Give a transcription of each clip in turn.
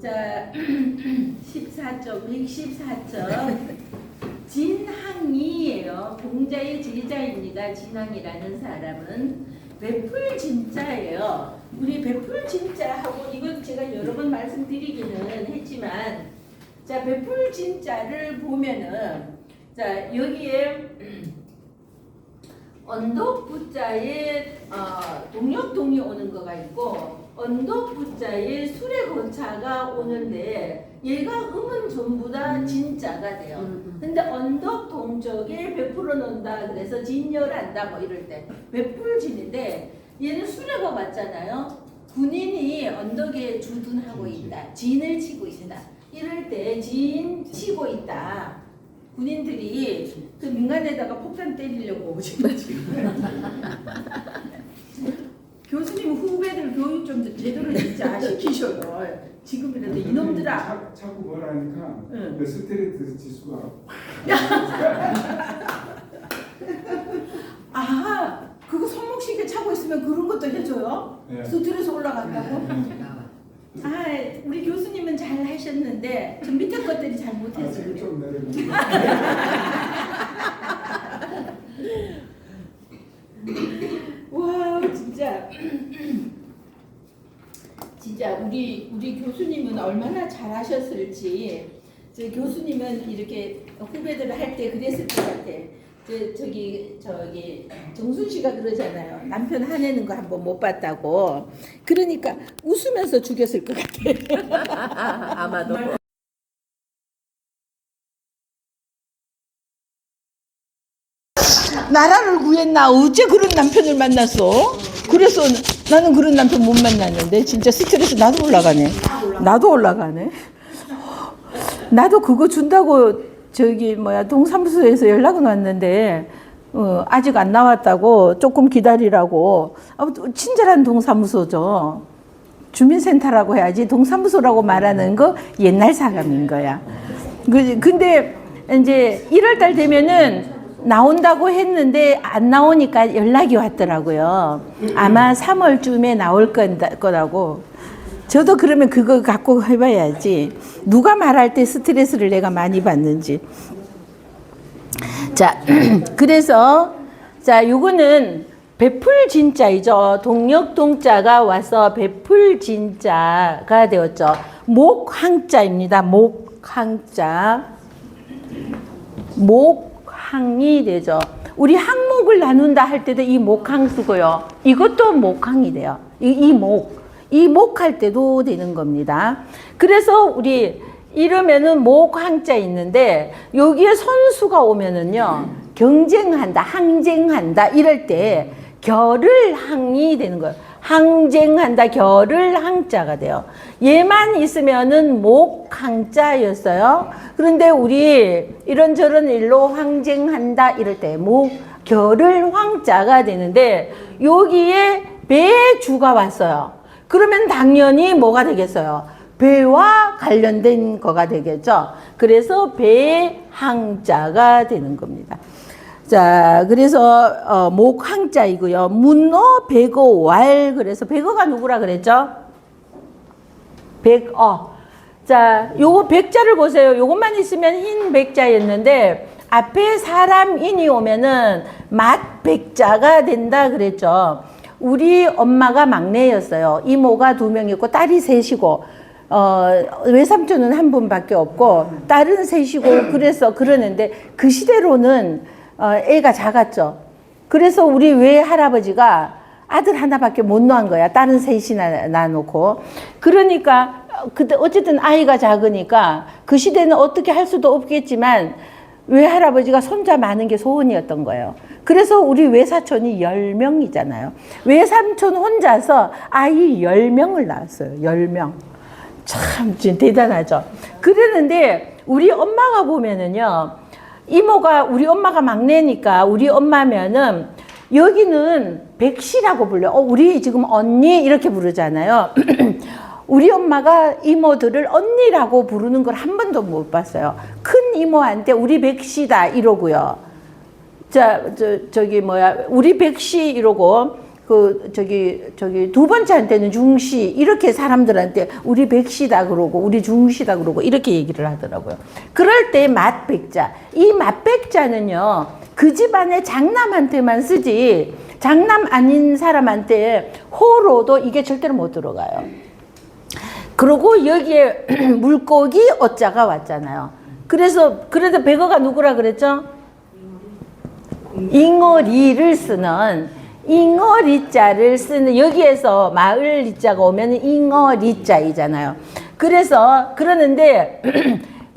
자, 14점, 114점. 진항이에요. 공자의 제자입니다. 진항이라는 사람은 베풀진자예요. 우리 베풀진자하고 이건 제가 여러 번 말씀드리기는 했지만, 자, 베풀진자를 보면은, 자, 여기에 언덕부자에 동력동이 오는 거가 있고, 언덕부자에 수레거차가 오는데, 얘가 음은 전부 다 진자가 돼요. 근데 언덕동 쪽에 베풀어 놓는다 그래서 진열한다 뭐 이럴 때 베풀진인데, 얘는 수레가 맞잖아요. 군인이 언덕에 주둔하고 있다, 진을 치고 있다, 이럴 때 진 치고 있다. 군인들이 그 민간에다가 폭탄 때리려고 오지만 교수님 후배들 교육 좀 제대로 진짜 시키셔요. 지금이라도 이놈들아. 자꾸 뭐라니까 응. 스트레스 지수가 아, 그거 손목시계 차고 있으면 그런 것도 해줘요? 네. 스트레스 올라간다고? 아, 우리 교수님은 잘 하셨는데 저 밑에 것들이 잘 못해서 그래요. 좀 내리고 와, 진짜 우리 교수님은 얼마나 잘하셨을지. 저 교수님은 이렇게 후배들 할 때 그랬을 것 같아. 저기 정순 씨가 그러잖아요. 남편 화내는 거 한번 못 봤다고. 그러니까 웃으면서 죽였을 것 같아. 아마도. 나라를 구했나? 어째 그런 남편을 만났어? 그래서 나는 그런 남편 못 만났는데 진짜 스트레스 나도 올라가네. 나도 올라가네. 나도 그거 준다고 동사무소에서 연락은 왔는데 아직 안 나왔다고, 조금 기다리라고. 친절한 동사무소죠. 주민센터라고 해야지 동사무소라고 말하는 거 옛날 사람인 거야. 근데 이제 1월달 되면은 나온다고 했는데 안 나오니까 연락이 왔더라고요. 아마 3월쯤에 나올 거라고. 저도 그러면 그거 갖고 해봐야지. 누가 말할 때 스트레스를 내가 많이 받는지. 자, 그래서 자, 요거는 베풀진자이죠. 동력동자가 와서 베풀진자가 되었죠. 목항자입니다. 목항자. 목항이 되죠. 우리 항목을 나눈다 할 때도 이 목항 쓰고요. 이것도 목항이 돼요. 이 목할 때도 되는 겁니다. 그래서 우리 이러면은 목항자 있는데, 여기에 선수가 오면은요, 경쟁한다, 항쟁한다 이럴 때 결을 항이 되는 거예요. 항쟁한다, 결을 항자가 돼요. 얘만 있으면은 목항자였어요. 그런데 우리 이런저런 일로 항쟁한다 이럴 때 결을 황자가 되는데, 여기에 배주가 왔어요. 그러면 당연히 뭐가 되겠어요? 배와 관련된 거가 되겠죠. 그래서 배항자가 되는 겁니다. 자, 그래서 목항자이고요. 문어, 백어, 왈. 그래서 백어가 누구라 그랬죠? 백어. 자, 요거 백자를 보세요. 요것만 있으면 흰 백자였는데 앞에 사람 인이 오면은 mat 백자가 된다 그랬죠. 우리 엄마가 막내였어요. 이모가 2명이고 딸이 3이고 외삼촌은 1분밖에 없고 딸은 3이고 그러는데 그 시대로는 애가 작았죠. 그래서 우리 외할아버지가 아들 하나밖에 못 낳은 거야. 딸은 3이나 낳아놓고. 그러니까 그때 어쨌든 아이가 작으니까 그 시대는 어떻게 할 수도 없겠지만 외할아버지가 손자 많은 게 소원이었던 거예요. 그래서 우리 외사촌이 10명이잖아요. 외삼촌 혼자서 아이 10명을 낳았어요. 10명. 참 대단하죠. 그랬는데 우리 엄마가 보면은요, 이모가 우리 엄마가 막내니까 우리 엄마면은 여기는 백씨라고 불려요. 우리 지금 언니 이렇게 부르잖아요. 우리 엄마가 이모들을 언니라고 부르는 걸 한 번도 못 봤어요. 큰 이모한테 우리 백씨다 이러고요. 우리 백씨 이러고, 두 번째한테는 중시, 이렇게 사람들한테 우리 백시다 그러고, 우리 중시다 그러고, 이렇게 얘기를 하더라고요. 그럴 때 맏백자. 이 맏백자는요, 그 집안의 장남한테만 쓰지, 장남 아닌 사람한테 호로도 이게 절대로 못 들어가요. 그리고 여기에 물고기 어자가 왔잖아요. 그래서 백어가 누구라 그랬죠? 잉어리를 쓰는, 잉어리자를 쓰는, 여기에서 마을 리자가 오면 잉어리자이잖아요. 그러는데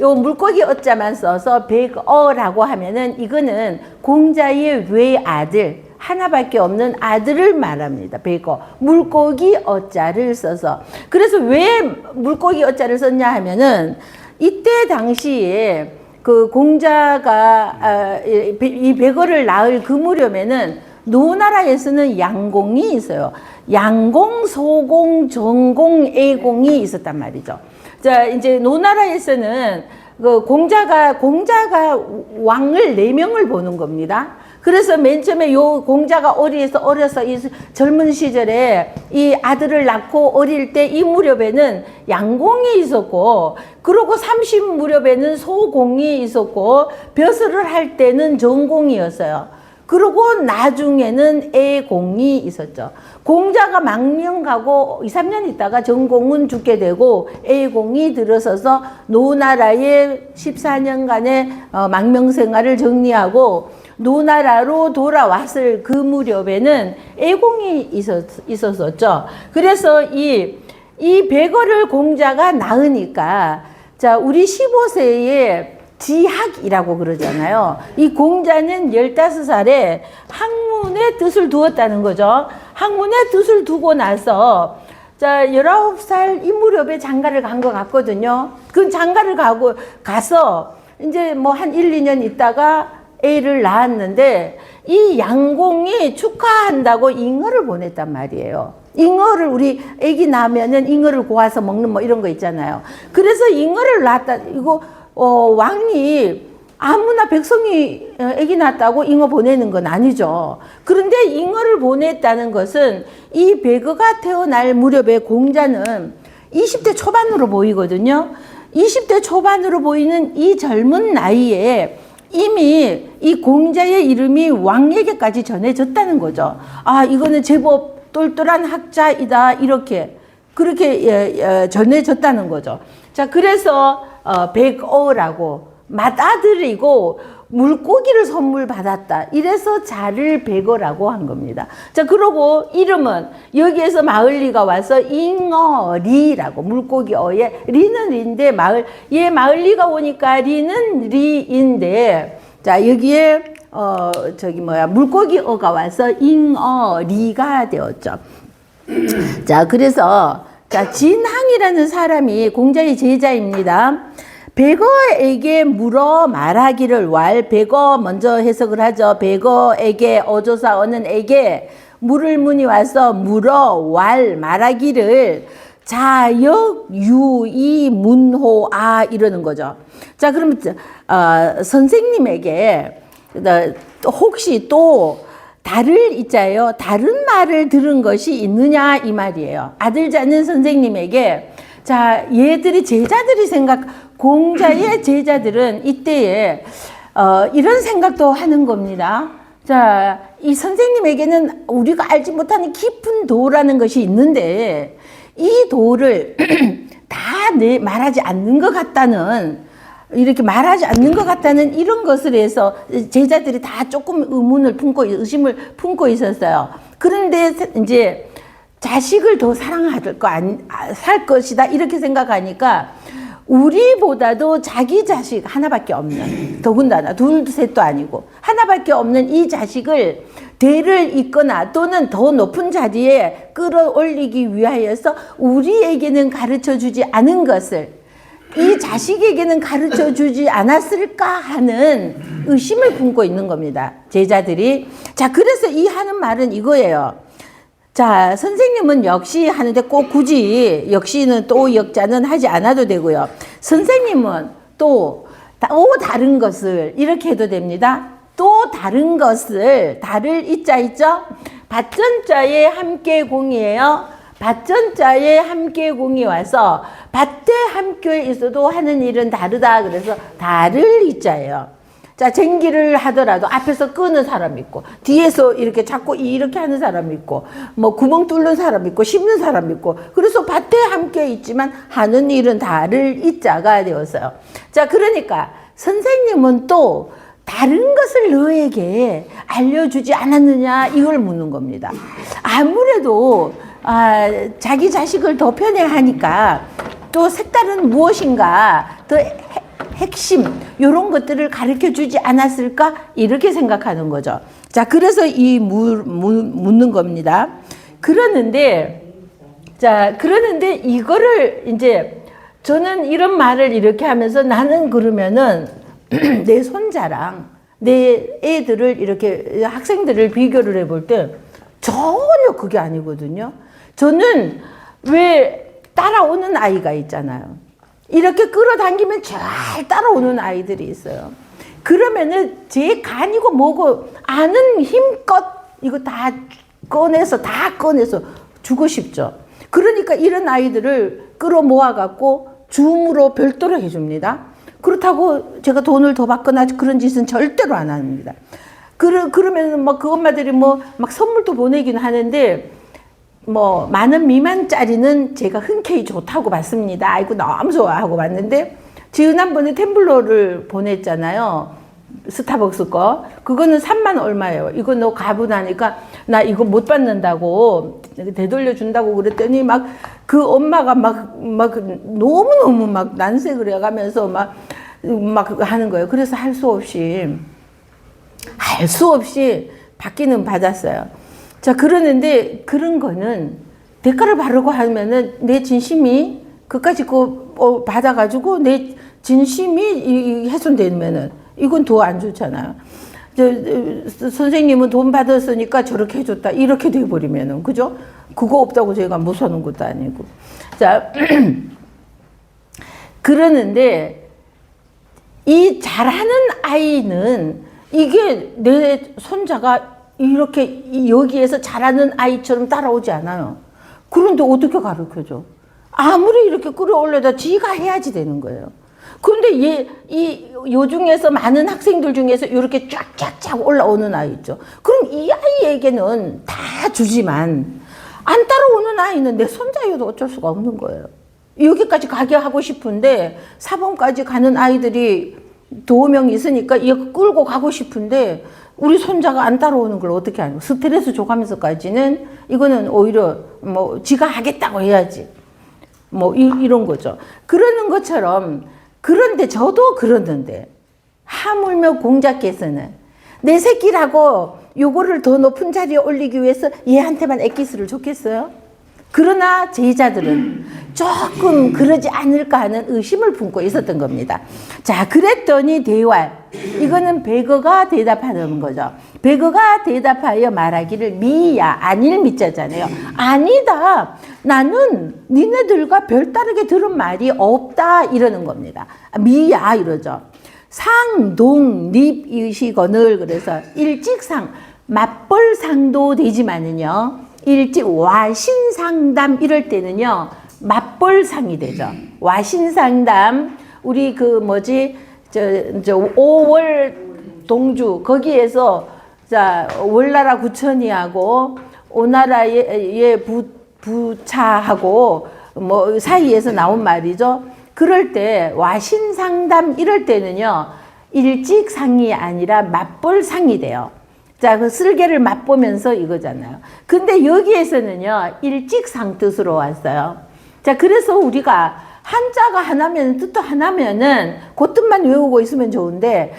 요 물고기 어자만 써서 백어라고 하면은 이거는 공자의 외아들, 하나밖에 없는 아들을 말합니다. 백어. 물고기 어자를 써서. 그래서 왜 물고기 어자를 썼냐 하면은 이때 당시에 그 공자가 이 백어를 낳을 그 무렵에는 노나라에서는 양공이 있어요. 양공, 소공, 정공, 애공이 있었단 말이죠. 자, 이제 노나라에서는 그 공자가 왕을 4명을 보는 겁니다. 그래서 맨 처음에 요 공자가 어려서 이 젊은 시절에 이 아들을 낳고 어릴 때 이 무렵에는 양공이 있었고, 그리고 30 무렵에는 소공이 있었고, 벼슬을 할 때는 정공이었어요. 그리고 나중에는 애공이 있었죠. 공자가 망명 가고 2, 3년 있다가 정공은 죽게 되고 애공이 들어서서 노나라의 14년간의 망명 생활을 정리하고 노나라로 돌아왔을 그 무렵에는 애공이 있었었죠. 그래서 이 백어를 공자가 낳으니까, 자, 우리 15세에 지학이라고 그러잖아요. 이 공자는 15살에 학문에 뜻을 두었다는 거죠. 학문에 뜻을 두고 나서, 자, 19살 이 무렵에 장가를 간 것 같거든요. 그 장가를 가서 이제 뭐 한 1, 2년 있다가 애를 낳았는데, 이 양공이 축하한다고 잉어를 보냈단 말이에요. 잉어를, 우리 애기 낳으면은 잉어를 고아서 먹는 뭐 이런 거 있잖아요. 그래서 잉어를 낳았다. 이거 왕이 아무나 백성이 애기 낳았다고 잉어 보내는 건 아니죠. 그런데 잉어를 보냈다는 것은 이 백어가 태어날 무렵에 공자는 20대 초반으로 보이거든요. 20대 초반으로 보이는 이 젊은 나이에 이미 이 공자의 이름이 왕에게까지 전해졌다는 거죠. 아, 이거는 제법 똘똘한 학자이다, 그렇게 전해졌다는 거죠. 자, 그래서 백어라고, 맏아들이고 물고기를 선물 받았다, 이래서 자를 백어라고 한 겁니다. 자, 그러고 이름은 여기에서 마을리가 와서 잉어리라고, 물고기 어에 리는 리인데 마을리가 오니까 리는 리인데, 자, 여기에 물고기 어가 와서 잉어리가 되었죠. 자, 그래서 자, 진항이라는 사람이 공자의 제자입니다. 백어에게 물어 말하기를, 백어 먼저 해석을 하죠. 백어에게, 어조사 어는에게 물을 문이 와서 물어 말하기를 자역 유이 문호아, 이러는 거죠. 자, 그러면 선생님에게 혹시 또 다를 이자예요. 다른 말을 들은 것이 있느냐, 이 말이에요. 아들자는 선생님에게, 자, 제자들이 공자의 제자들은 이때에 이런 생각도 하는 겁니다. 자, 이 선생님에게는 우리가 알지 못하는 깊은 도라는 것이 있는데, 이 도를 다 말하지 않는 것 같다는, 이렇게 말하지 않는 것 같다는 이런 것을 해서 제자들이 다 조금 의심을 품고 있었어요. 그런데 이제 자식을 더 살 것이다, 이렇게 생각하니까 우리보다도 자기 자식 하나밖에 없는, 더군다나 둘, 셋도 아니고 하나밖에 없는 이 자식을 대를 잇거나 또는 더 높은 자리에 끌어올리기 위하여서 우리에게는 가르쳐 주지 않은 것을 이 자식에게는 가르쳐 주지 않았을까 하는 의심을 품고 있는 겁니다, 제자들이. 자, 그래서 이 하는 말은 이거예요. 자, 선생님은 역시 하는데 꼭 굳이 역시는 또 역자는 하지 않아도 되고요. 선생님은 또 다른 것을 이렇게 해도 됩니다. 또 다른 것을, 다를 이자 있죠? 밭전자에 함께 공이에요. 밭전자에 함께 공이 와서 밭에 함께 있어도 하는 일은 다르다. 그래서 다를 이자예요. 자, 쟁기를 하더라도 앞에서 끄는 사람 있고, 뒤에서 이렇게 자꾸 이렇게 하는 사람 있고, 뭐 구멍 뚫는 사람 있고, 심는 사람 있고, 그래서 밭에 함께 있지만 하는 일은 다를 이자가 되었어요. 자, 그러니까 선생님은 또 다른 것을 너에게 알려주지 않았느냐, 이걸 묻는 겁니다. 아무래도 자기 자식을 더 편애하니까 또 색다른 무엇인가 더 핵심 이런 것들을 가르쳐 주지 않았을까, 이렇게 생각하는 거죠. 자, 그래서 이 묻는 겁니다. 그러는데 이거를 이제 저는 이런 말을 이렇게 하면서 나는 그러면은 내 손자랑 내 애들을 이렇게 학생들을 비교를 해볼 때 전혀 그게 아니거든요. 저는 왜 따라오는 아이가 있잖아요. 이렇게 끌어당기면 잘 따라오는 아이들이 있어요. 그러면은 제 간이고 뭐고 아는 힘껏 이거 다 꺼내서 주고 싶죠. 그러니까 이런 아이들을 끌어 모아갖고 줌으로 별도로 해줍니다. 그렇다고 제가 돈을 더 받거나 그런 짓은 절대로 안 합니다. 그러면 막 그 엄마들이 뭐 막 선물도 보내긴 하는데, 뭐 만원 미만짜리는 제가 흔쾌히 좋다고 봤습니다. 아이고 너무 좋아하고 봤는데, 지난번에 템블러를 보냈잖아요. 스타벅스 거. 그거는 3만 얼마예요. 이거 너 가분하니까 나 이거 못 받는다고 되돌려 준다고 그랬더니 막 그 엄마가 막 너무너무 막 난색을 해가면서 막 하는 거예요. 그래서 할 수 없이 받기는 받았어요. 자, 그러는데 그런 거는 대가를 바르고 하면은 내 진심이 그까짓 거 받아가지고 내 진심이 훼손되면은 이건 더 안 좋잖아요. 선생님은 돈 받았으니까 저렇게 해줬다, 이렇게 돼버리면은, 그죠? 그거 없다고 제가 무서운 것도 아니고. 자, 그러는데 이 잘하는 아이는 이게 내 손자가 이렇게 여기에서 잘하는 아이처럼 따라오지 않아요. 그런데 어떻게 가르쳐줘? 아무리 이렇게 끌어올려도 지가 해야지 되는 거예요. 그런데 요 중에서 많은 학생들 중에서 이렇게 쫙쫙쫙 올라오는 아이 있죠. 그럼 이 아이에게는 다 주지만 안 따라오는 아이는 내 손자여도 어쩔 수가 없는 거예요. 여기까지 가게 하고 싶은데 사범까지 가는 아이들이 2명 있으니까 이거 끌고 가고 싶은데 우리 손자가 안 따라오는 걸 어떻게 하냐. 스트레스 줘가면서까지는 이거는 오히려 뭐 지가 하겠다고 해야지. 뭐 이런 거죠. 그러는 것처럼, 그런데 저도 그러는데 하물며 공자께서는 내 새끼라고 요거를 더 높은 자리에 올리기 위해서 얘한테만 엑기스를 줬겠어요? 그러나 제자들은 조금 그러지 않을까 하는 의심을 품고 있었던 겁니다. 자, 그랬더니 대활, 이거는 백어가 대답하는 거죠. 백어가 대답하여 말하기를 미야, 아닐 미자잖아요. 아니다, 나는 니네들과 별다르게 들은 말이 없다, 이러는 겁니다. 미야 이러죠. 상동립 이시거늘, 그래서 일직상 맞벌상도 되지만은요, 일찍 와신상담 이럴 때는요 맞벌상이 되죠. 와신상담, 우리 그 뭐지 저 5월 동주 거기에서 자 월나라 구천이하고 오나라의 부차하고 뭐 사이에서 나온 말이죠. 그럴 때 와신상담 이럴 때는요 일직상이 아니라 맞벌상이 돼요. 자, 그 쓸개를 맛보면서 이거잖아요. 근데 여기에서는요, 일직상 뜻으로 왔어요. 자, 그래서 우리가 한자가 하나면, 뜻도 하나면은, 그 뜻만 외우고 있으면 좋은데,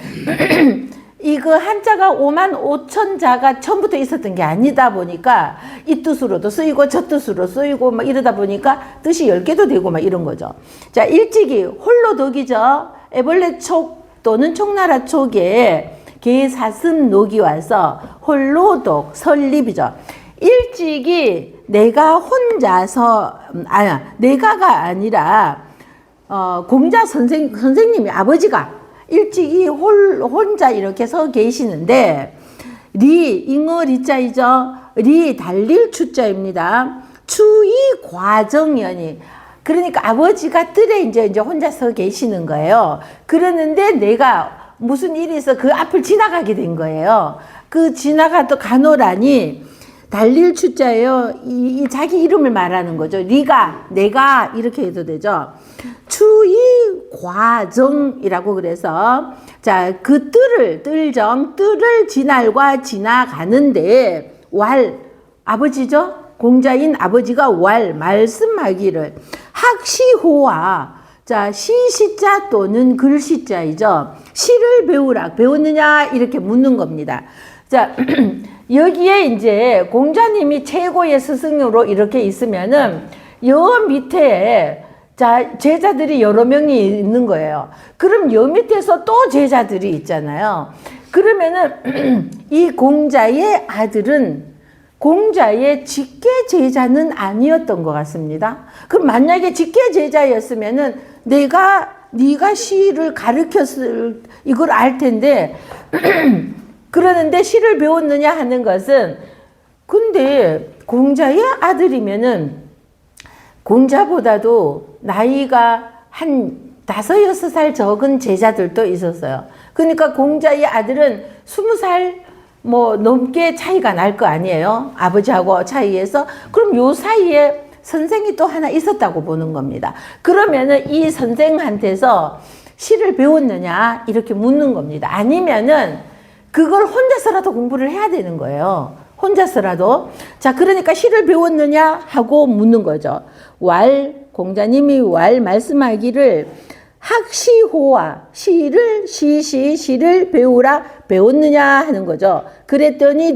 이거 한자가 55,000자가 처음부터 있었던 게 아니다 보니까, 이 뜻으로도 쓰이고, 저 뜻으로 쓰이고, 막 이러다 보니까, 뜻이 10개도 되고, 막 이런 거죠. 자, 일찍이 홀로 덕이죠. 애벌레 촉 또는 총나라 촉에, 개사슴 녹이 와서 홀로독 설립이죠. 일찍이 내가 혼자서 내가가 아니라 공자 선생님이 아버지가 일찍이 혼자 이렇게 서 계시는데 리 잉어 리자이죠. 리 달릴 추자입니다. 추이 과정연이. 그러니까 아버지가 뜰에 이제 혼자 서 계시는 거예요. 그러는데 내가 무슨 일이 있어 그 앞을 지나가게 된 거예요. 그 지나가도 가노라니 달릴 추자예요. 이 자기 이름을 말하는 거죠. 리가, 내가 이렇게 해도 되죠. 추이 과정이라고 그래서 자, 그 뜰을 지날과 지나가는데 아버지죠? 공자인 아버지가 말씀하기를 학시호와 자, 시시자 또는 글시자이죠. 시를 배웠느냐 이렇게 묻는 겁니다. 자, 여기에 이제 공자님이 최고의 스승으로 이렇게 있으면은 여 밑에 자, 제자들이 여러 명이 있는 거예요. 그럼 여 밑에서 또 제자들이 있잖아요. 그러면은 이 공자의 아들은 공자의 직계 제자는 아니었던 것 같습니다. 그럼 만약에 직계 제자였으면은 네가 시를 가르쳤을 이걸 알 텐데 그러는데 시를 배웠느냐 하는 것은 근데 공자의 아들이면은 공자보다도 나이가 한 5-6살 적은 제자들도 있었어요. 그러니까 공자의 아들은 20살 뭐 넘게 차이가 날 거 아니에요. 아버지하고 차이에서. 그럼 요 사이에 선생이 또 하나 있었다고 보는 겁니다. 그러면은 이 선생한테서 시를 배웠느냐 이렇게 묻는 겁니다. 아니면은 그걸 혼자서라도 공부를 해야 되는 거예요. 혼자서라도. 자, 그러니까 시를 배웠느냐 하고 묻는 거죠. 공자님이 말씀하기를 학시호와 시를 배웠느냐 하는 거죠. 그랬더니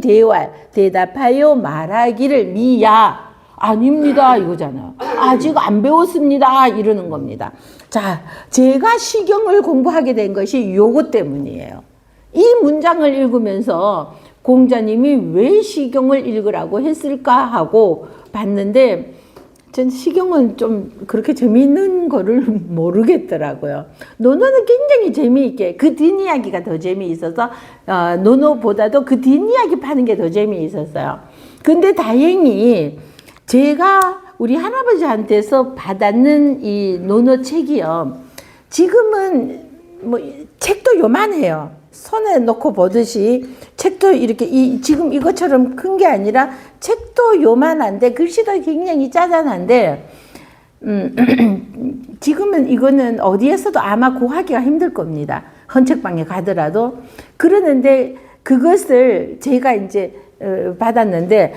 대답하여 말하기를 미야. 아닙니다. 이거잖아요. 아직 안 배웠습니다. 이러는 겁니다. 자, 제가 시경을 공부하게 된 것이 요것 때문이에요. 이 문장을 읽으면서 공자님이 왜 시경을 읽으라고 했을까 하고 봤는데 전 시경은 좀 그렇게 재미있는 거를 모르겠더라고요. 노노는 굉장히 재미있게 그 뒷이야기가 더 재미있어서 노노보다도 그 뒷이야기 파는 게 더 재미있었어요. 근데 다행히 제가 우리 할아버지한테서 받았는 이 노노 책이요. 지금은 뭐 책도 요만해요. 손에 놓고 보듯이 책도 이렇게 지금 이것처럼 큰 게 아니라 책도 요만한데 글씨도 굉장히 짜잔한데 지금은 이거는 어디에서도 아마 구하기가 힘들 겁니다. 헌책방에 가더라도. 그러는데 그것을 제가 이제 받았는데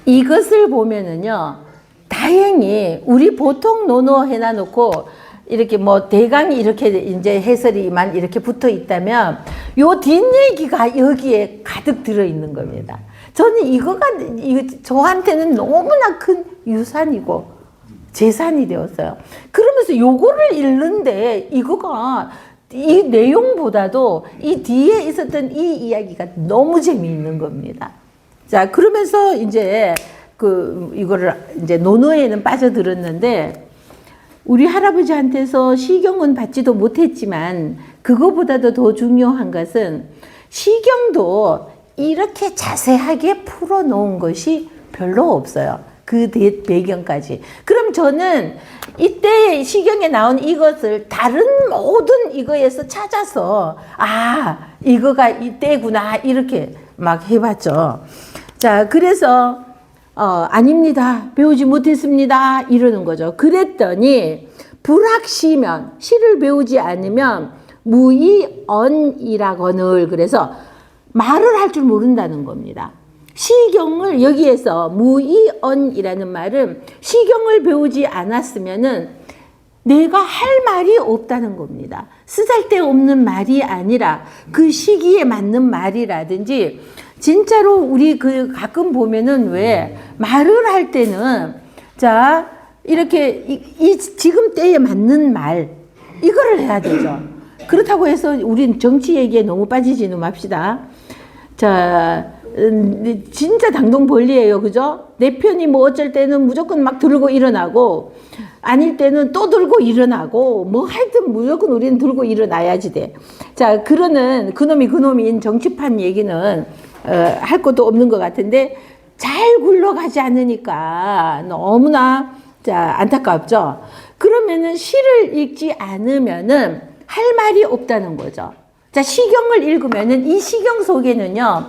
이것을 보면은요. 다행히 우리 보통 노노 해놔놓고 이렇게 뭐 대강이 이렇게 이제 해설이만 이렇게 붙어 있다면 요 뒷얘기가 여기에 가득 들어 있는 겁니다. 저는 이거 저한테는 너무나 큰 유산이고 재산이 되었어요. 그러면서 요거를 읽는데 이거가 이 내용보다도 이 뒤에 있었던 이 이야기가 너무 재미있는 겁니다. 자, 그러면서 이제 이거를 이제 논어에는 빠져들었는데 우리 할아버지한테서 시경은 받지도 못했지만 그거보다도 더 중요한 것은 시경도 이렇게 자세하게 풀어놓은 것이 별로 없어요. 그 배경까지. 그럼 저는 이때 시경에 나온 이것을 다른 모든 이거에서 찾아서 이거가 이때구나 이렇게 막 해봤죠. 자, 그래서 아닙니다. 배우지 못했습니다. 이러는 거죠. 그랬더니 불학시면 시를 배우지 않으면 무이언이라거늘 그래서 말을 할 줄 모른다는 겁니다. 시경을 여기에서 무이언이라는 말은 시경을 배우지 않았으면은 내가 할 말이 없다는 겁니다. 쓰잘데없는 말이 아니라 그 시기에 맞는 말이라든지 진짜로 우리 가끔 보면은 왜 말을 할 때는 자 이렇게 지금 때에 맞는 말 이거를 해야 되죠. 그렇다고 해서 우린 정치 얘기에 너무 빠지지는 맙시다. 자 진짜 당동벌리예요. 그죠? 내 편이 뭐 어쩔 때는 무조건 막 들고 일어나고 아닐 때는 또 들고 일어나고 뭐 하여튼 무조건 우리는 들고 일어나야지 돼. 자, 그러는 그놈인 정치판 얘기는 할 것도 없는 것 같은데 잘 굴러가지 않으니까 너무나 자 안타깝죠. 그러면은 시를 읽지 않으면은 할 말이 없다는 거죠. 자, 시경을 읽으면은 이 시경 속에는요,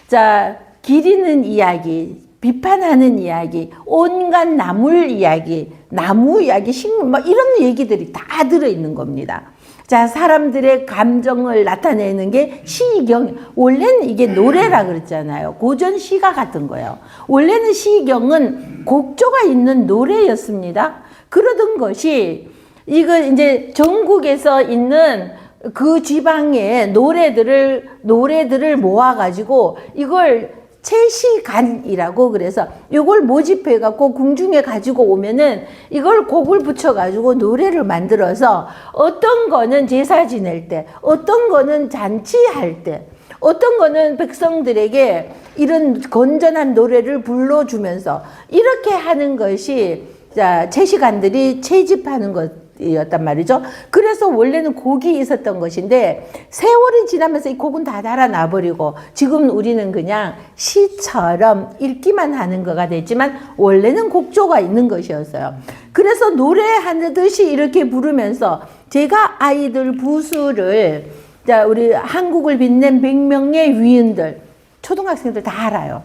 자, 기리는 이야기, 비판하는 이야기, 온갖 나물 이야기, 나무 이야기, 식물, 뭐 이런 얘기들이 다 들어있는 겁니다. 자, 사람들의 감정을 나타내는 게 시경. 원래는 이게 노래라 그랬잖아요. 고전 시가 같은 거예요. 원래는 시경은 곡조가 있는 노래였습니다. 그러던 것이 이거 이제 전국에서 있는 그 지방의 노래들을 모아가지고 이걸 채시간이라고 그래서 이걸 모집해 갖고 궁중에 가지고 오면은 이걸 곡을 붙여 가지고 노래를 만들어서 어떤 거는 제사 지낼 때, 어떤 거는 잔치할 때, 어떤 거는 백성들에게 이런 건전한 노래를 불러주면서 이렇게 하는 것이 자 채시간들이 채집하는 것이었단 말이죠. 그래서 원래는 곡이 있었던 것인데 세월이 지나면서 이 곡은 다 달아나버리고 지금 우리는 그냥 시처럼 읽기만 하는 거가 됐지만 원래는 곡조가 있는 것이었어요. 그래서 노래하듯이 이렇게 부르면서 제가 아이들 부수를 자 우리 한국을 빛낸 100명의 위인들 초등학생들 다 알아요.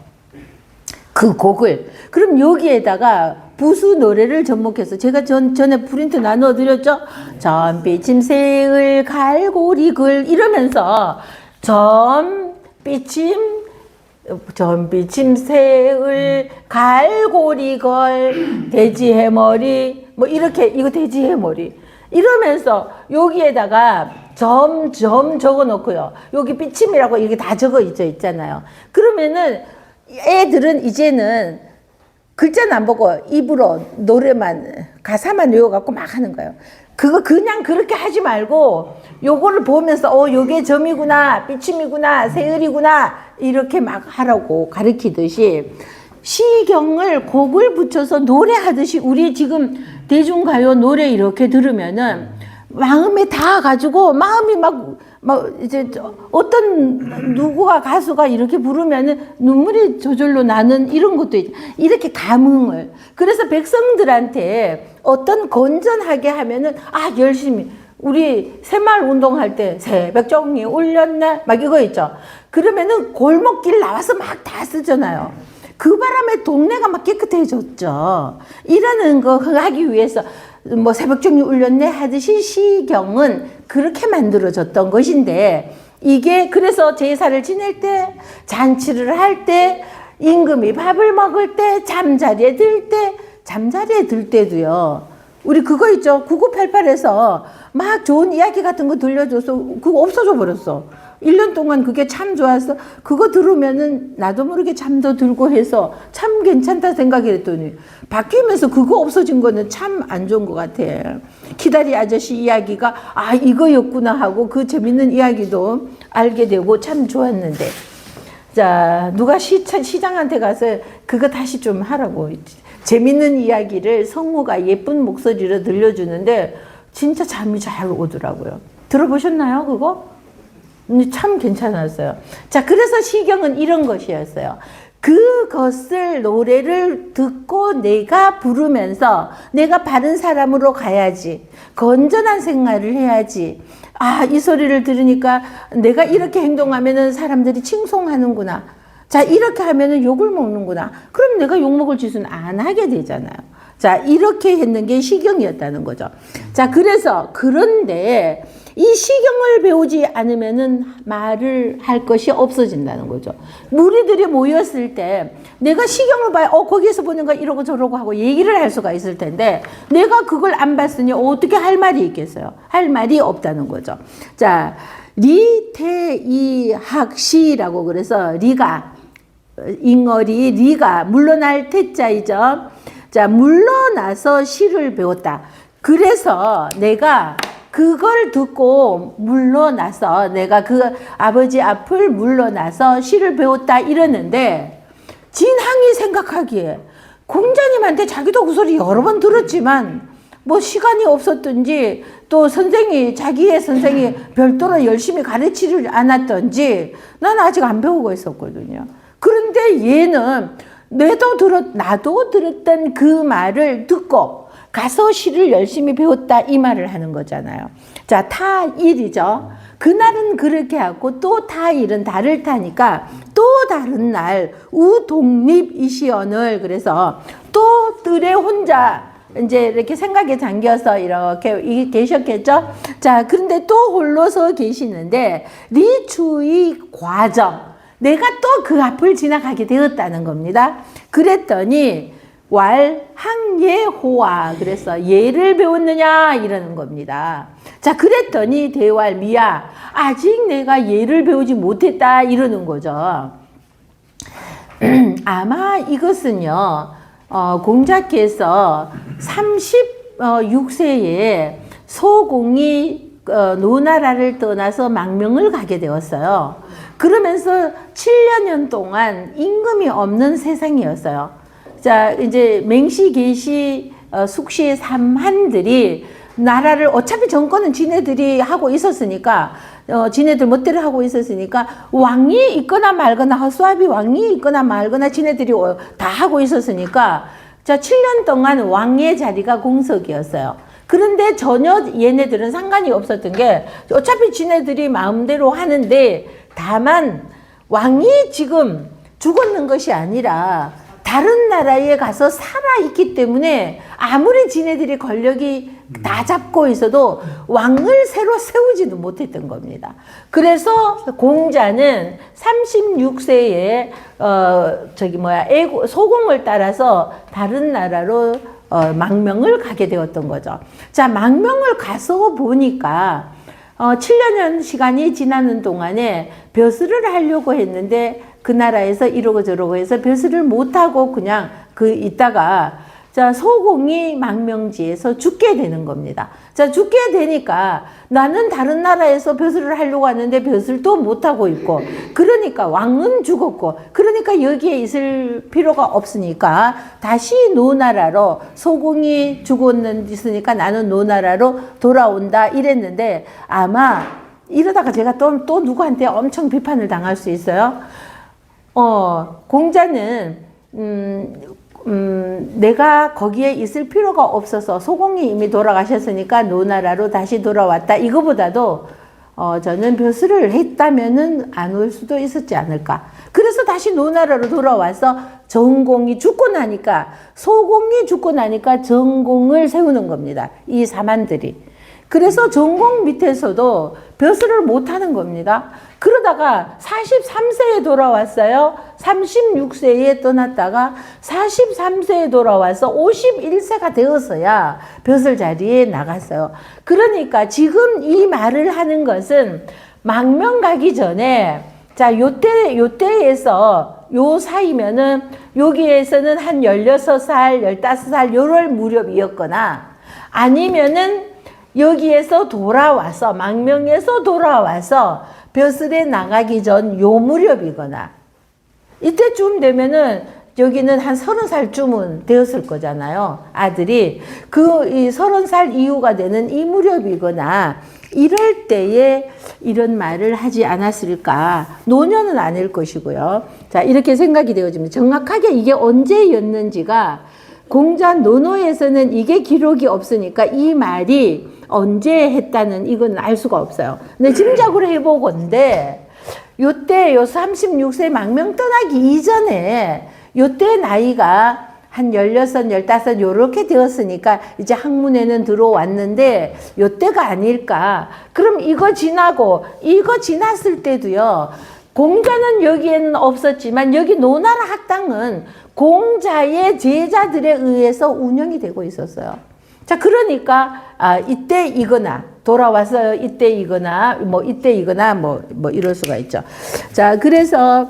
그 곡을. 그럼 여기에다가 부수 노래를 접목해서 제가 전에 프린트 나눠드렸죠. 전비침 새을 갈고리글 이러면서 전비침 새을 갈고리걸 돼지해머리 뭐 이렇게 이거 돼지해머리 이러면서 여기에다가 점 적어 놓고요. 여기 비침이라고 이렇게 다 적어 있잖아요. 그러면은 애들은 이제는 글자는 안 보고 입으로 노래만 가사만 외워갖고 막 하는 거예요. 그거 그냥 그렇게 하지 말고 요거를 보면서 요게 점이구나 비침이구나 세을이구나 이렇게 막 하라고 가르치듯이 시경을 곡을 붙여서 노래하듯이 우리 지금 대중가요 노래 이렇게 들으면은 마음에 다 가지고 마음이 막 이제 어떤 누구가 가수가 이렇게 부르면은 눈물이 저절로 나는 이런 것도 있죠. 이렇게 감흥을. 그래서 백성들한테 어떤 건전하게 하면은 열심히 우리 새마을 운동할 때 새벽종이 울렸네 막 이거 있죠. 그러면은 골목길 나와서 막 다 쓰잖아요. 그 바람에 동네가 막 깨끗해졌죠. 이러는 거 하기 위해서 뭐 새벽종이 울렸네 하듯이 시경은 그렇게 만들어졌던 것인데 이게 그래서 제사를 지낼 때 잔치를 할 때 임금이 밥을 먹을 때 잠자리에 들 때도요. 우리 그거 있죠. 9988에서 막 좋은 이야기 같은 거 들려줘서 그거 없어져 버렸어. 1년 동안 그게 참 좋아서 그거 들으면은 나도 모르게 잠도 들고 해서 참 괜찮다 생각이 했더니 바뀌면서 그거 없어진 거는 참 안 좋은 것 같아. 기다리 아저씨 이야기가 이거였구나 하고 그 재밌는 이야기도 알게 되고 참 좋았는데 자 누가 시장한테 가서 그거 다시 좀 하라고 재밌는 이야기를 성우가 예쁜 목소리로 들려주는데 진짜 잠이 잘 오더라고요. 들어보셨나요 그거? 참 괜찮았어요. 자, 그래서 시경은 이런 것이었어요. 그것을 노래를 듣고 내가 부르면서 내가 바른 사람으로 가야지. 건전한 생활을 해야지. 이 소리를 들으니까 내가 이렇게 행동하면은 사람들이 칭송하는구나. 자, 이렇게 하면은 욕을 먹는구나. 그럼 내가 욕 먹을 짓은 안 하게 되잖아요. 자, 이렇게 했는 게 시경이었다는 거죠. 자, 그런데 이 시경을 배우지 않으면은 말을 할 것이 없어진다는 거죠. 무리들이 모였을 때 내가 시경을 봐야 거기에서 보는 거 이러고 저러고 하고 얘기를 할 수가 있을 텐데 내가 그걸 안 봤으니 어떻게 할 말이 있겠어요? 할 말이 없다는 거죠. 자, 리태이학시라고 그래서 리가 잉어리 리가 물러날 태자이죠. 자, 물러나서 시를 배웠다. 그래서 내가 그걸 듣고 물러나서 내가 그 아버지 앞을 물러나서 시를 배웠다 이러는데 진항이 생각하기에 공자님한테 자기도 그 소리 여러 번 들었지만 뭐 시간이 없었든지 또 자기의 선생이 별도로 열심히 가르치지 않았던지 난 아직 안 배우고 있었거든요. 그런데 얘는 나도 들었던 그 말을 듣고 가서 시를 열심히 배웠다 이 말을 하는 거잖아요. 자, 타일이죠. 그날은 그렇게 하고 또 타일은 달을 타니까 또 다른 날 우독립이시언을 그래서 또 뜰에 혼자 이제 이렇게 생각에 잠겨서 이렇게 계셨겠죠? 자, 그런데 또 홀로서 계시는데 리추의 과정 내가 또 그 앞을 지나가게 되었다는 겁니다. 그랬더니 왈항예호아 그래서 예를 배웠느냐 이러는 겁니다. 자, 그랬더니 대왈미야 아직 내가 예를 배우지 못했다 이러는 거죠. 아마 이것은요 공자께서 36세에 소공이 노나라를 떠나서 망명을 가게 되었어요. 그러면서 7년 동안 임금이 없는 세상이었어요. 자, 이제 맹시, 계시, 숙시, 삼한들이 나라를 어차피 정권은 지네들이 하고 있었으니까 지네들 멋대로 하고 있었으니까 왕이 있거나 말거나 허수아비 왕이 있거나 말거나 지네들이 다 하고 있었으니까 자 7년 동안 왕의 자리가 공석이었어요. 그런데 전혀 얘네들은 상관이 없었던 게 어차피 지네들이 마음대로 하는데 다만 왕이 지금 죽었는 것이 아니라 다른 나라에 가서 살아있기 때문에 아무리 지네들이 권력이 다 잡고 있어도 왕을 새로 세우지도 못했던 겁니다. 그래서 공자는 36세에 소공을 따라서 다른 나라로 망명을 가게 되었던 거죠. 자, 망명을 가서 보니까 7년 시간이 지나는 동안에 벼슬을 하려고 했는데 그 나라에서 이러고 저러고 해서 벼슬을 못하고 그냥 있다가 자, 소공이 망명지에서 죽게 되는 겁니다. 자, 죽게 되니까 나는 다른 나라에서 벼슬을 하려고 하는데 벼슬도 못하고 있고 그러니까 왕은 죽었고 그러니까 여기에 있을 필요가 없으니까 다시 노나라로 소공이 죽었으니까 나는 노나라로 돌아온다 이랬는데 아마 이러다가 제가 또 누구한테 엄청 비판을 당할 수 있어요. 공자는 내가 거기에 있을 필요가 없어서 소공이 이미 돌아가셨으니까 노나라로 다시 돌아왔다. 이거보다도 저는 벼슬을 했다면은 안 올 수도 있었지 않을까. 그래서 다시 노나라로 돌아와서 정공이 죽고 나니까 소공이 죽고 나니까 정공을 세우는 겁니다. 이 사만들이. 그래서 정공 밑에서도 벼슬을 못하는 겁니다. 그러다가 43세에 돌아왔어요. 36세에 떠났다가 43세에 돌아와서 51세가 되었어야 벼슬 자리에 나갔어요. 그러니까 지금 이 말을 하는 것은 망명 가기 전에 자, 요때에서 요 사이면은 여기에서는 한 16살, 15살 요럴 무렵이었거나 아니면은 여기에서 돌아와서 망명에서 돌아와서 벼슬에 나가기 전 요 무렵이거나 이때쯤 되면은 여기는 한 30살쯤은 되었을 거잖아요. 아들이 이 30살 이후가 되는 이 무렵이거나 이럴 때에 이런 말을 하지 않았을까. 노년은 아닐 것이고요. 자, 이렇게 생각이 되어집니다. 정확하게 이게 언제였는지가 공자 논어에서는 이게 기록이 없으니까 이 말이 언제 했다는 이건 알 수가 없어요. 근데 짐작으로 해보건데 요때 36세 망명 떠나기 이전에 요때 나이가 한 16, 15 요렇게 되었으니까 이제 학문에는 들어왔는데 요때가 아닐까. 그럼 이거 지났을 때도요. 공자는 여기에는 없었지만 여기 노나라 학당은 공자의 제자들에 의해서 운영이 되고 있었어요. 자, 그러니까 이때 이거나 돌아와서 이때 이거나 뭐 이때 이거나 뭐 이럴 수가 있죠. 자, 그래서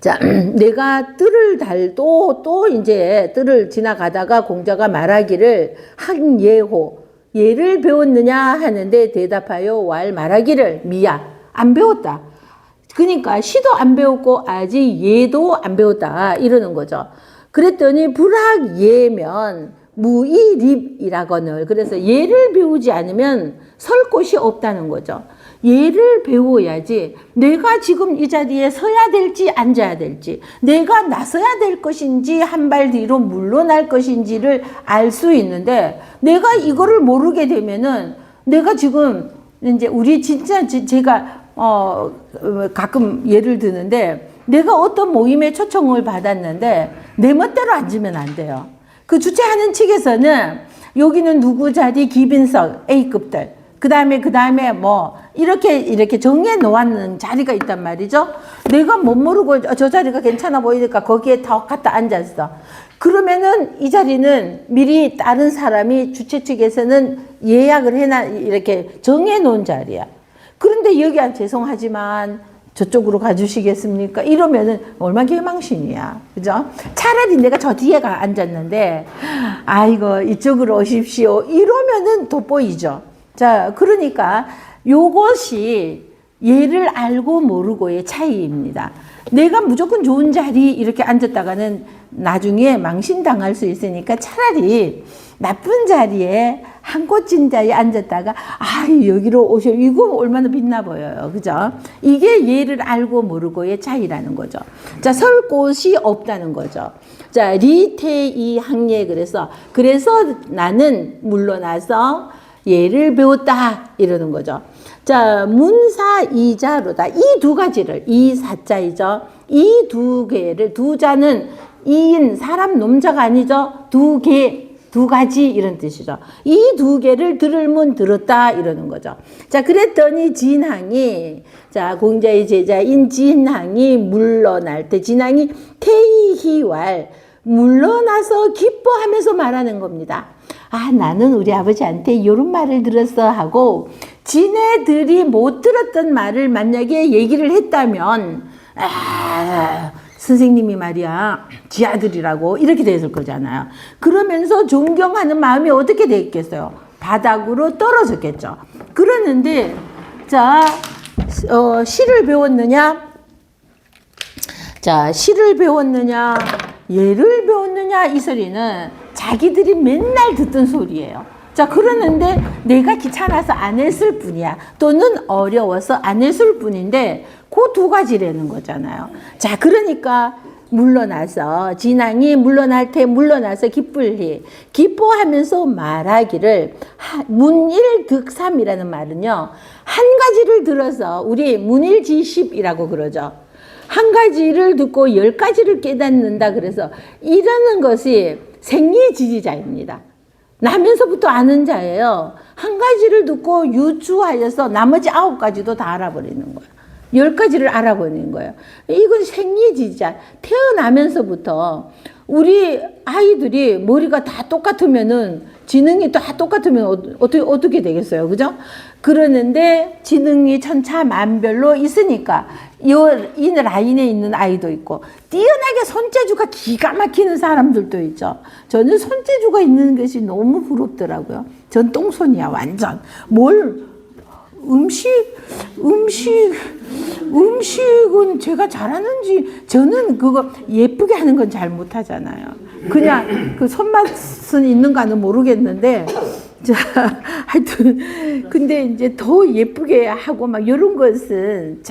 자, 내가 뜰을 또 이제 뜰을 지나가다가 공자가 말하기를 항예호 예를 배웠느냐 하는데 대답하여 왈 말하기를 미야 안 배웠다. 그러니까 시도 안 배웠고 아직 예도 안 배웠다 이러는 거죠. 그랬더니 불학예면 무이립이라거늘. 그래서 예를 배우지 않으면 설 곳이 없다는 거죠. 예를 배워야지 내가 지금 이 자리에 서야 될지 앉아야 될지, 내가 나서야 될 것인지 한 발 뒤로 물러날 것인지를 알 수 있는데, 내가 이거를 모르게 되면은 내가 지금 이제 우리 진짜 제가 가끔 예를 드는데, 내가 어떤 모임에 초청을 받았는데 내 멋대로 앉으면 안 돼요. 그 주최하는 측에서는 여기는 누구 자리 기빈석 A급들, 그 다음에 뭐 이렇게 정해 놓았는 자리가 있단 말이죠. 내가 못 모르고 저 자리가 괜찮아 보이니까 거기에 더 갖다 앉았어. 그러면은 이 자리는 미리 다른 사람이 주최 측에서는 예약을 이렇게 정해 놓은 자리야. 그런데 여기 죄송하지만 저쪽으로 가주시겠습니까? 이러면은 얼마나 개망신이야. 그죠? 차라리 내가 저 뒤에가 앉았는데, 아이고, 이쪽으로 오십시오. 이러면은 돋보이죠. 자, 그러니까 요것이 예를 알고 모르고의 차이입니다. 내가 무조건 좋은 자리 이렇게 앉았다가는 나중에 망신당할 수 있으니까 차라리 나쁜 자리에 한 꽂힌 자리에 앉았다가 여기로 오셔. 이거 얼마나 빛나 보여요. 그죠? 이게 예를 알고 모르고의 차이라는 거죠. 자, 설 곳이 없다는 거죠. 자, 리태이 학예. 그래서 나는 물러나서 예를 배웠다 이러는 거죠. 자, 문사이자로다. 이 두 가지를, 이 사자이죠. 이 두 개를, 두 자는 이인 사람 놈자가 아니죠. 두 개, 두 가지 이런 뜻이죠. 이 두 개를 들을문 들었다 이러는 거죠. 자, 그랬더니 진항이, 자, 공자의 제자인 진항이 물러날 때, 진항이 태희왈 물러나서 기뻐하면서 말하는 겁니다. 나는 우리 아버지한테 이런 말을 들었어 하고, 지네들이 못 들었던 말을 만약에 얘기를 했다면, 선생님이 말이야, 지 아들이라고 이렇게 됐을 거잖아요. 그러면서 존경하는 마음이 어떻게 됐겠어요? 바닥으로 떨어졌겠죠. 그러는데, 자, 시를 배웠느냐? 자, 시를 배웠느냐? 예를 배웠느냐? 이 소리는 자기들이 맨날 듣던 소리예요. 자, 그러는데 내가 귀찮아서 안 했을 뿐이야. 또는 어려워서 안 했을 뿐인데 그 두 가지라는 거잖아요. 자, 그러니까 물러나서, 진항이 물러날 때 물러나서 기뻐하면서 말하기를, 문일득삼이라는 말은요, 한 가지를 들어서 우리 문일지십이라고 그러죠. 한 가지를 듣고 10가지를 깨닫는다. 그래서 이러는 것이 생리지지자입니다. 나면서부터 아는 자예요. 한 가지를 듣고 유추하여서 나머지 9가지도 다 알아버리는 거예요. 10가지를 알아버리는 거예요. 이건 생리지지자. 태어나면서부터 우리 아이들이 머리가 다 똑같으면은, 지능이 다 똑같으면 어떻게 되겠어요? 그죠? 그러는데 지능이 천차만별로 있으니까 이 라인에 있는 아이도 있고, 뛰어나게 손재주가 기가 막히는 사람들도 있죠. 저는 손재주가 있는 것이 너무 부럽더라고요. 전 똥손이야, 완전. 음식은 제가 잘하는지, 저는 그거 예쁘게 하는 건 잘 못하잖아요. 그냥 그 손맛은 있는가는 모르겠는데, 자, 하여튼, 근데 이제 더 예쁘게 하고 막 이런 것은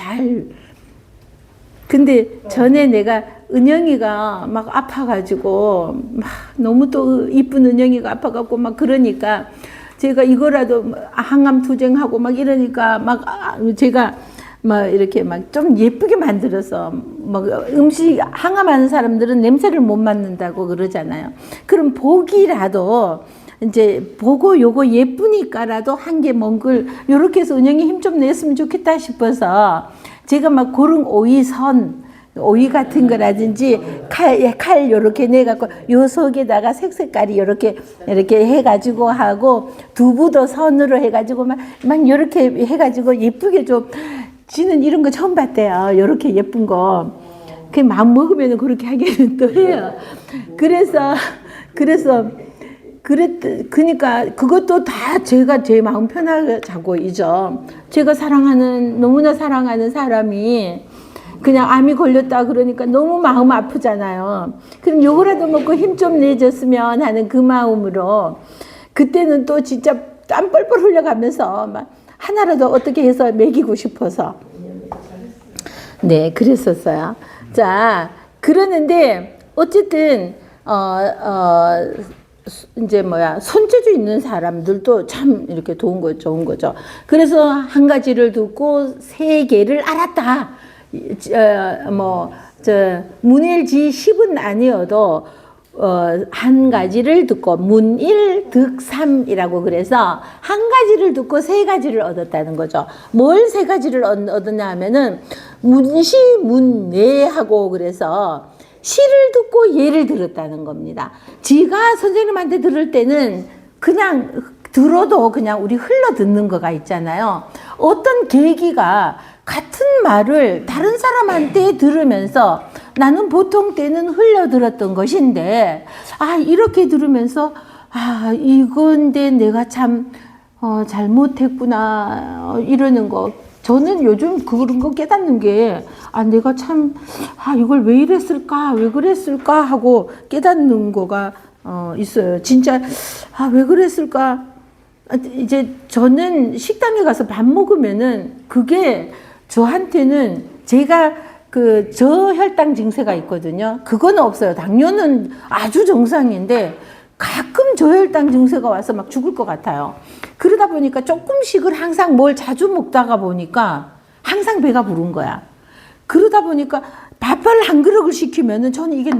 근데 전에 내가 은영이가 막 아파가지고, 막 너무 또 이쁜 은영이가 아파갖고 막 그러니까, 제가 이거라도 항암 투쟁하고 막 이러니까 막 제가 막 이렇게 막 좀 예쁘게 만들어서, 막 음식 항암하는 사람들은 냄새를 못 맡는다고 그러잖아요. 그럼 보기라도 이제 보고 요거 예쁘니까라도 한 개 먼 걸 요렇게 해서 은영이 힘 좀 냈으면 좋겠다 싶어서 제가 막 고른 오이 같은 거라든지 칼 요렇게 내갖고 요 속에다가 색깔이 요렇게 해가지고 하고, 두부도 선으로 해가지고 막 요렇게 해가지고 예쁘게 좀, 지는 이런 거 처음 봤대요. 요렇게 예쁜 거. 그 마음 먹으면 그렇게 하기는 또 해요. 그래서 그러니까 그것도 다 제가 제 마음 편하자고이죠. 제가 너무나 사랑하는 사람이 그냥 암이 걸렸다 그러니까 너무 마음 아프잖아요. 그럼 요거라도 먹고 힘 좀 내줬으면 하는 그 마음으로 그때는 또 진짜 땀 뻘뻘 흘려가면서 막 하나라도 어떻게 해서 먹이고 싶어서 네, 그랬었어요. 자, 그러는데 어쨌든 이제 손재주 있는 사람들도 참 이렇게 좋은 거죠. 그래서 한 가지를 듣고 세 개를 알았다. 문일지 10은 아니어도 한 가지를 듣고 문일득삼이라고 그래서 한 가지를 듣고 세 가지를 얻었다는 거죠. 뭘 세 가지를 얻었냐 하면은 문시문내하고 그래서 시를 듣고 예를 들었다는 겁니다. 지가 선생님한테 들을 때는 그냥 들어도 그냥 우리 흘러 듣는 거가 있잖아요. 어떤 계기가 같은 말을 다른 사람한테 들으면서 나는 보통 때는 흘려 들었던 것인데 이렇게 들으면서 이건데 내가 참 잘못했구나 이러는 거. 저는 요즘 그런 거 깨닫는 게 내가 참 이걸 왜 이랬을까 왜 그랬을까 하고 깨닫는 거가 있어요. 진짜 왜 그랬을까. 이제 저는 식당에 가서 밥 먹으면은 그게 저한테는 제가 그 저혈당 증세가 있거든요. 그건 없어요. 당뇨는 아주 정상인데 가끔 저혈당 증세가 와서 막 죽을 것 같아요. 그러다 보니까 조금씩을 항상 뭘 자주 먹다가 보니까 항상 배가 부른 거야. 그러다 보니까 밥을 한 그릇을 시키면은 저는 이게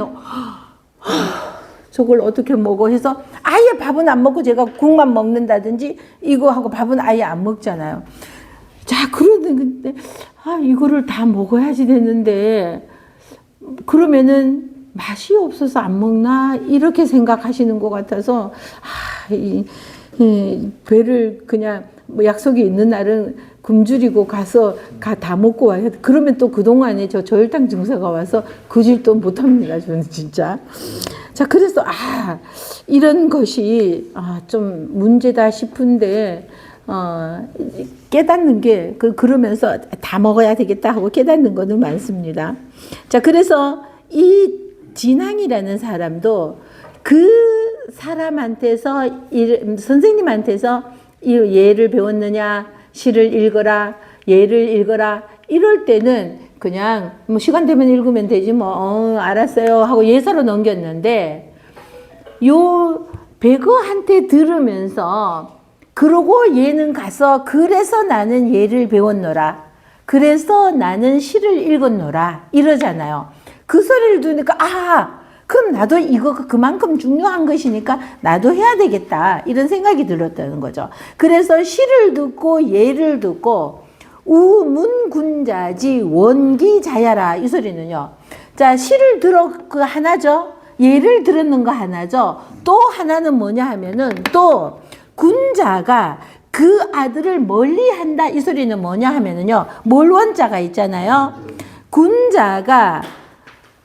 저걸 어떻게 먹어 해서 아예 밥은 안 먹고 제가 국만 먹는다든지 이거 하고 밥은 아예 안 먹잖아요. 자, 그런데 이거를 다 먹어야지 되는데 그러면은 맛이 없어서 안 먹나 이렇게 생각하시는 것 같아서 배를 그냥 약속이 있는 날은 굶주리고 가서 다 먹고 와야 돼. 그러면 또 그동안에 저혈당 증세가 와서 그 질 또 못합니다. 저는 진짜. 자, 그래서 이런 것이 좀 문제다 싶은데 깨닫는 게 그러면서 다 먹어야 되겠다 하고 깨닫는 거는 많습니다. 자, 그래서 이 진앙이라는 사람도 그 사람한테서 선생님한테서 이 예를 배웠느냐, 시를 읽어라, 예를 읽어라 이럴 때는 그냥 시간 되면 읽으면 되지 알았어요 하고 예사로 넘겼는데 요 백어한테 들으면서 그러고 얘는 가서 그래서 나는 예를 배웠노라. 그래서 나는 시를 읽었노라. 이러잖아요. 그 소리를 들으니까 그럼 나도 이거가 그만큼 중요한 것이니까 나도 해야 되겠다. 이런 생각이 들었다는 거죠. 그래서 시를 듣고 예를 듣고 우문군자지 원기자야라. 이 소리는요. 자, 시를 들어 그 하나죠. 예를 들었는 거 하나죠. 또 하나는 뭐냐 하면은 또 군자가 그 아들을 멀리한다. 이 소리는 뭐냐 하면은요. 몰원자가 있잖아요. 군자가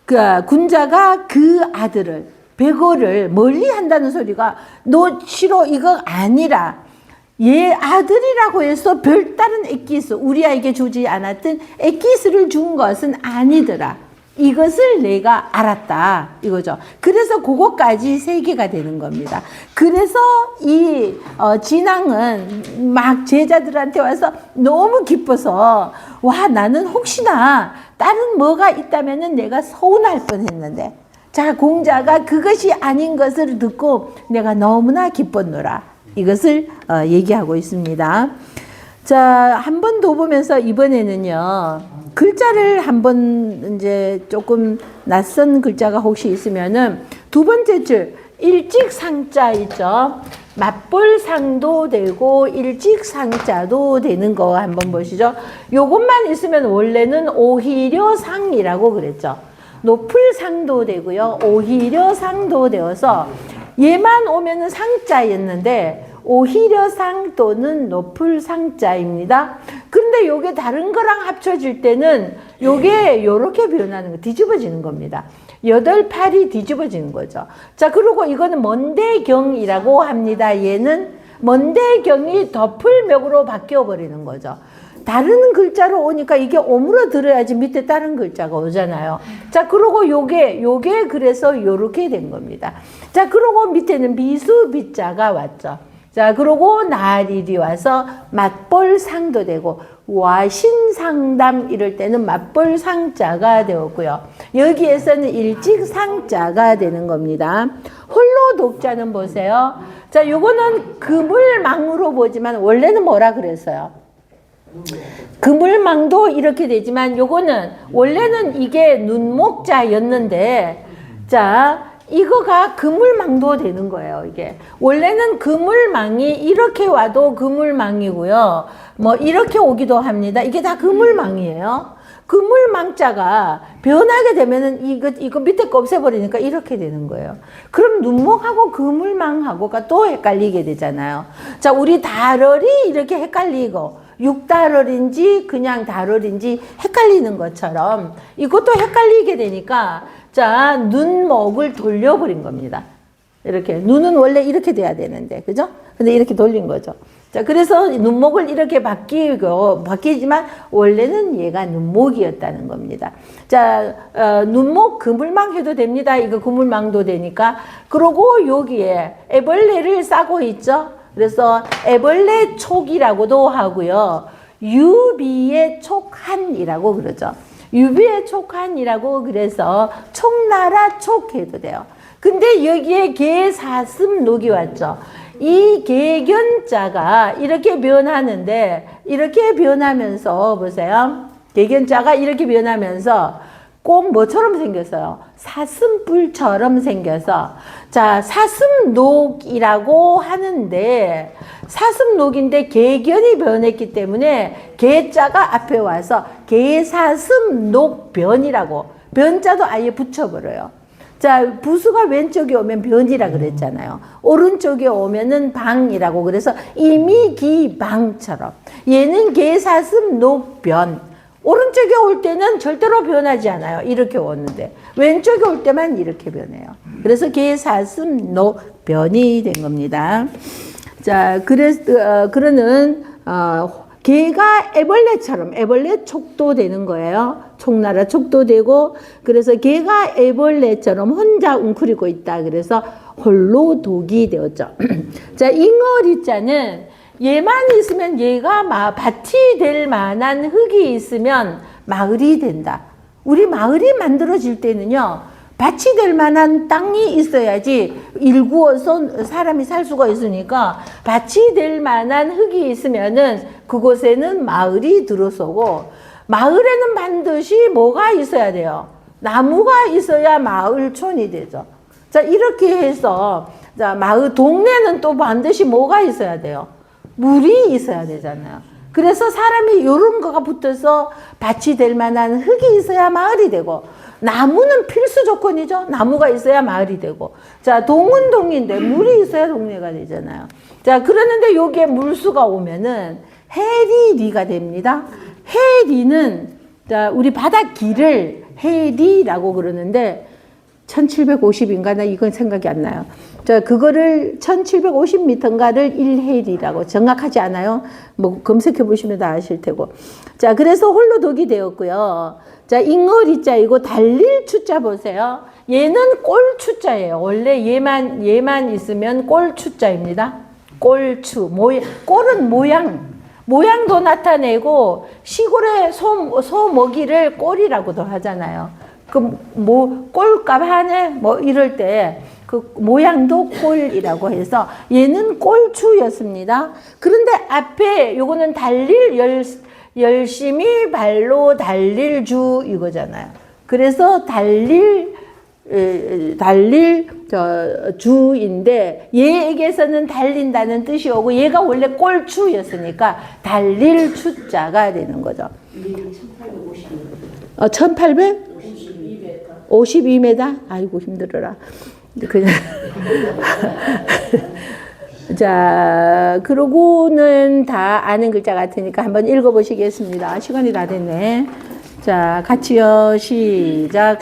그 아들을 백어를 멀리한다는 소리가 너 싫어 이거 아니라 얘 아들이라고 해서 별다른 엑기스 우리 아이에게 주지 않았던 엑기스를 준 것은 아니더라. 이것을 내가 알았다 이거죠. 그래서 그것까지 세 개가 되는 겁니다. 그래서 이 진앙은 막 제자들한테 와서 너무 기뻐서 나는 혹시나 다른 뭐가 있다면은 내가 서운할 뻔했는데 자 공자가 그것이 아닌 것을 듣고 내가 너무나 기뻤노라 이것을 얘기하고 있습니다. 자, 한 번 더 보면서 이번에는요. 글자를 한번 이제 조금 낯선 글자가 혹시 있으면은 두 번째 줄 일직상자 있죠. 맞볼상도 되고 일직상자도 되는 거 한번 보시죠. 요것만 있으면 원래는 오히려상이라고 그랬죠. 높을 상도 되고요. 오히려 상도 되어서 얘만 오면은 상자였는데 오히려 상 또는 높을 상자입니다. 그런데 요게 다른 거랑 합쳐질 때는 요게 요렇게 변하는 거, 뒤집어지는 겁니다. 여덟 팔이 뒤집어지는 거죠. 자, 그리고 이거는 먼대경이라고 합니다. 얘는 먼대경이 덮을멱으로 바뀌어 버리는 거죠. 다른 글자로 오니까 이게 오므러들어야지 밑에 다른 글자가 오잖아요. 자, 그리고 요게 그래서 요렇게 된 겁니다. 자, 그리고 밑에는 미수비자가 왔죠. 자, 그리고 날일이 와서 맞벌상도 되고, 와신상담 이럴 때는 맞벌상자가 되었고요. 여기에서는 일직상자가 되는 겁니다. 홀로 독자는 보세요. 자, 요거는 그물망으로 보지만 원래는 뭐라 그랬어요? 그물망도 이렇게 되지만 요거는 원래는 이게 눈목자였는데, 자, 이거가 그물망도 되는 거예요. 이게 원래는 그물망이 이렇게 와도 그물망이고요, 뭐 이렇게 오기도 합니다. 이게 다 그물망이에요. 그물망자가 변하게 되면은 이거 밑에 거 없애버리니까 이렇게 되는 거예요. 그럼 눈목하고 그물망하고가 또 헷갈리게 되잖아요. 자, 우리 달월이 이렇게 헷갈리고 육달월인지 그냥 달월인지 헷갈리는 것처럼 이것도 헷갈리게 되니까, 자, 눈목을 돌려버린 겁니다. 이렇게 눈은 원래 이렇게 돼야 되는데, 그죠? 근데 이렇게 돌린 거죠. 자, 그래서 눈목을 이렇게 바뀌지만 원래는 얘가 눈목이었다는 겁니다. 자, 눈목 그물망 해도 됩니다. 이거 그물망도 되니까. 그러고 여기에 애벌레를 싸고 있죠. 그래서 애벌레 촉이라고도 하고요. 유비의 촉한이라고 그러죠. 유비의 촉한이라고 그래서 촉나라 촉해도 돼요. 근데 여기에 개사슴 녹이 왔죠. 이 개견자가 이렇게 변하는데, 이렇게 변하면서 보세요. 개견자가 이렇게 변하면서 꼭 뭐처럼 생겼어요? 사슴뿔처럼 생겨서, 자, 사슴녹이라고 하는데, 사슴녹인데 개견이 변했기 때문에 개자가 앞에 와서 개사슴녹변이라고, 변자도 아예 붙여버려요. 자, 부수가 왼쪽에 오면 변이라 그랬잖아요. 오른쪽에 오면은 방이라고, 그래서 이미기방처럼 얘는 개사슴녹변. 오른쪽에 올 때는 절대로 변하지 않아요. 이렇게 오는데 왼쪽에 올 때만 이렇게 변해요. 그래서 개사슴녹변이 된 겁니다. 자, 그러는 개가 애벌레처럼 애벌레 촉도 되는 거예요. 촉나라 촉도 되고, 그래서 개가 애벌레처럼 혼자 웅크리고 있다. 그래서 홀로 독이 되었죠. 자, 잉어리자는 얘만 있으면 얘가 밭이 될 만한 흙이 있으면 마을이 된다. 우리 마을이 만들어질 때는요, 밭이 될 만한 땅이 있어야지 일구어서 사람이 살 수가 있으니까, 밭이 될 만한 흙이 있으면은 그곳에는 마을이 들어서고, 마을에는 반드시 뭐가 있어야 돼요? 나무가 있어야 마을촌이 되죠. 자, 이렇게 해서, 자, 마을, 동네는 또 반드시 뭐가 있어야 돼요? 물이 있어야 되잖아요. 그래서 사람이 이런 거가 붙어서 밭이 될 만한 흙이 있어야 마을이 되고, 나무는 필수 조건이죠. 나무가 있어야 마을이 되고. 자, 동은 동인데 물이 있어야 동네가 되잖아요. 자, 그러는데 여기에 물수가 오면은 해리리가 됩니다. 해리는, 자, 우리 바닷길을 해리라고 그러는데 1750인가? 나 이건 생각이 안 나요. 자, 그거를 1750m인가를 1해리라고, 정확하지 않아요. 뭐 검색해 보시면 다 아실 테고. 자, 그래서 홀로 독이 되었고요. 자, 잉어리자이고 달릴 추자 보세요. 얘는 꼴추자예요. 원래 얘만 있으면 꼴추자입니다. 꼴추, 꼴은 모양도 나타내고, 시골의 소 먹이를 꼴이라고도 하잖아요. 꼴값 하네? 뭐 이럴 때, 그 모양도 꼴이라고 해서 얘는 꼴추였습니다. 그런데 앞에 요거는 열심히 발로 달릴 주 이거잖아요. 그래서 달릴 주인데, 얘에게서는 달린다는 뜻이 오고, 얘가 원래 꼴추였으니까 달릴 추자가 되는 거죠. 1852m? 아이고, 힘들어라. 그냥. 자, 그러고는 다 아는 글자 같으니까 한번 읽어보시겠습니다. 시간이 다 됐네. 자, 같이요. 시작.